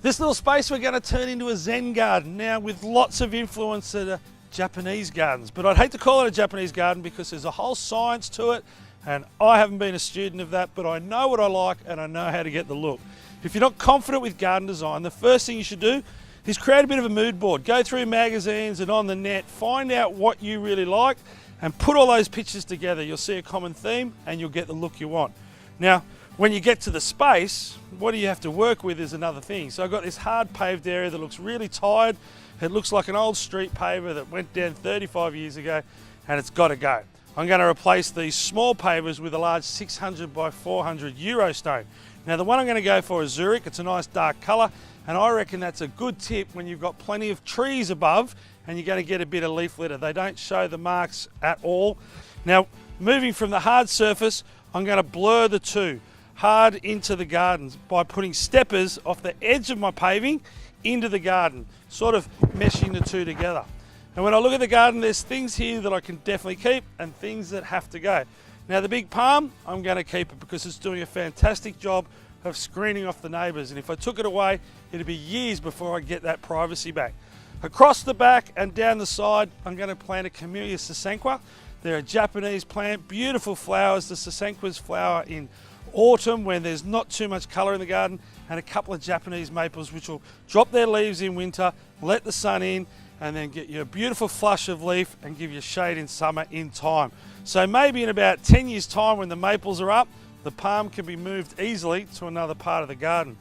This little space we're going to turn into a Zen garden now, with lots of influence that are Japanese gardens. But I'd hate to call it a Japanese garden because there's a whole science to it, and I haven't been a student of that, but I know what I like and I know how to get the look. If you're not confident with garden design, the first thing you should do is create a bit of a mood board. Go through magazines and on the net, find out what you really like and put all those pictures together. You'll see a common theme and you'll get the look you want. Now, when you get to the space, what do you have to work with is another thing. So I've got this hard paved area that looks really tired. It looks like an old street paver that went down 35 years ago, and it's got to go. I'm going to replace these small pavers with a large 600 by 400 Euro stone. Now the one I'm going to go for is Zurich. It's a nice dark colour, and I reckon that's a good tip when you've got plenty of trees above and you're going to get a bit of leaf litter. They don't show the marks at all. Now, moving from the hard surface, I'm going to blur the two hard into the gardens by putting steppers off the edge of my paving into the garden, sort of meshing the two together. And when I look at the garden, there's things here that I can definitely keep and things that have to go. Now the big palm, I'm going to keep it because it's doing a fantastic job of screening off the neighbours, and if I took it away, it'd be years before I get that privacy back. Across the back and down the side, I'm going to plant a Camellia sasanqua. They're a Japanese plant, beautiful flowers. The sasanquas flower in autumn when there's not too much colour in the garden, and a couple of Japanese maples which will drop their leaves in winter, let the sun in, and then get you a beautiful flush of leaf and give you shade in summer in time. So maybe in about 10 years time, when the maples are up, the palm can be moved easily to another part of the garden.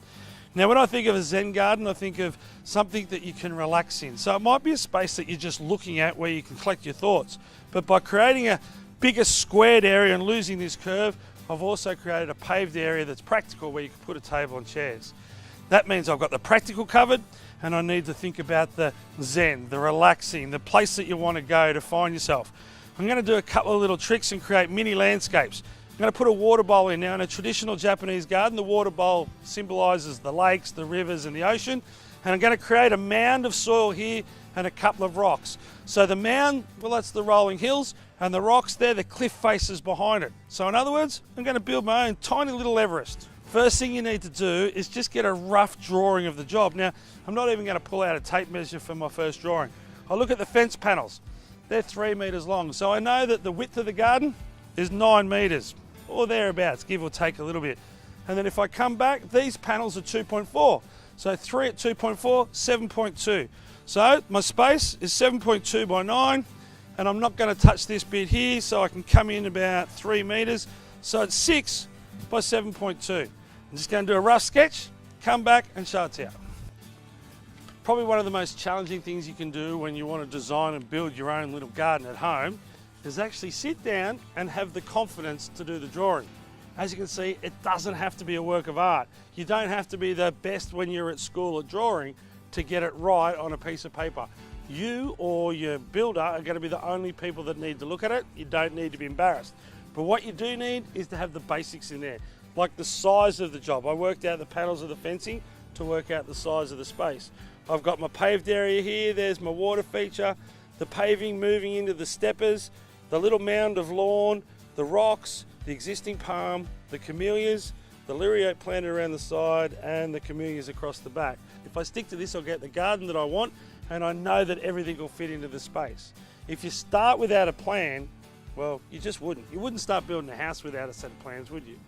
Now when I think of a Zen garden, I think of something that you can relax in. So it might be a space that you're just looking at where you can collect your thoughts, but by creating a bigger squared area and losing this curve, I've also created a paved area that's practical where you can put a table and chairs. That means I've got the practical covered, and I need to think about the Zen, the relaxing, the place that you want to go to find yourself. I'm going to do a couple of little tricks and create mini landscapes. I'm going to put a water bowl in. Now in a traditional Japanese garden, the water bowl symbolises the lakes, the rivers and the ocean. And I'm going to create a mound of soil here and a couple of rocks. So the mound, well, that's the rolling hills, and the rocks there, the cliff faces behind it. So in other words, I'm going to build my own tiny little Everest. First thing you need to do is just get a rough drawing of the job. Now, I'm not even going to pull out a tape measure for my first drawing. I look at the fence panels. They're 3 metres long. So I know that the width of the garden is 9 metres, or thereabouts, give or take a little bit. And then if I come back, these panels are 2.4. So 3 at 2.4, 7.2. So my space is 7.2 by 9, and I'm not going to touch this bit here, so I can come in about 3 metres. So it's 6 by 7.2. I'm just going to do a rough sketch, come back and show it to you. Probably one of the most challenging things you can do when you want to design and build your own little garden at home is actually sit down and have the confidence to do the drawing. As you can see, it doesn't have to be a work of art. You don't have to be the best when you're at school at drawing to get it right on a piece of paper. You or your builder are going to be the only people that need to look at it. You don't need to be embarrassed. But what you do need is to have the basics in there, like the size of the job. I worked out the panels of the fencing to work out the size of the space. I've got my paved area here, there's my water feature, the paving moving into the steppers, the little mound of lawn, the rocks, the existing palm, the camellias, the liriate planted around the side, and the camellias across the back. If I stick to this, I'll get the garden that I want, and I know that everything will fit into the space. If you start without a plan, well, you just wouldn't. You wouldn't start building a house without a set of plans, would you?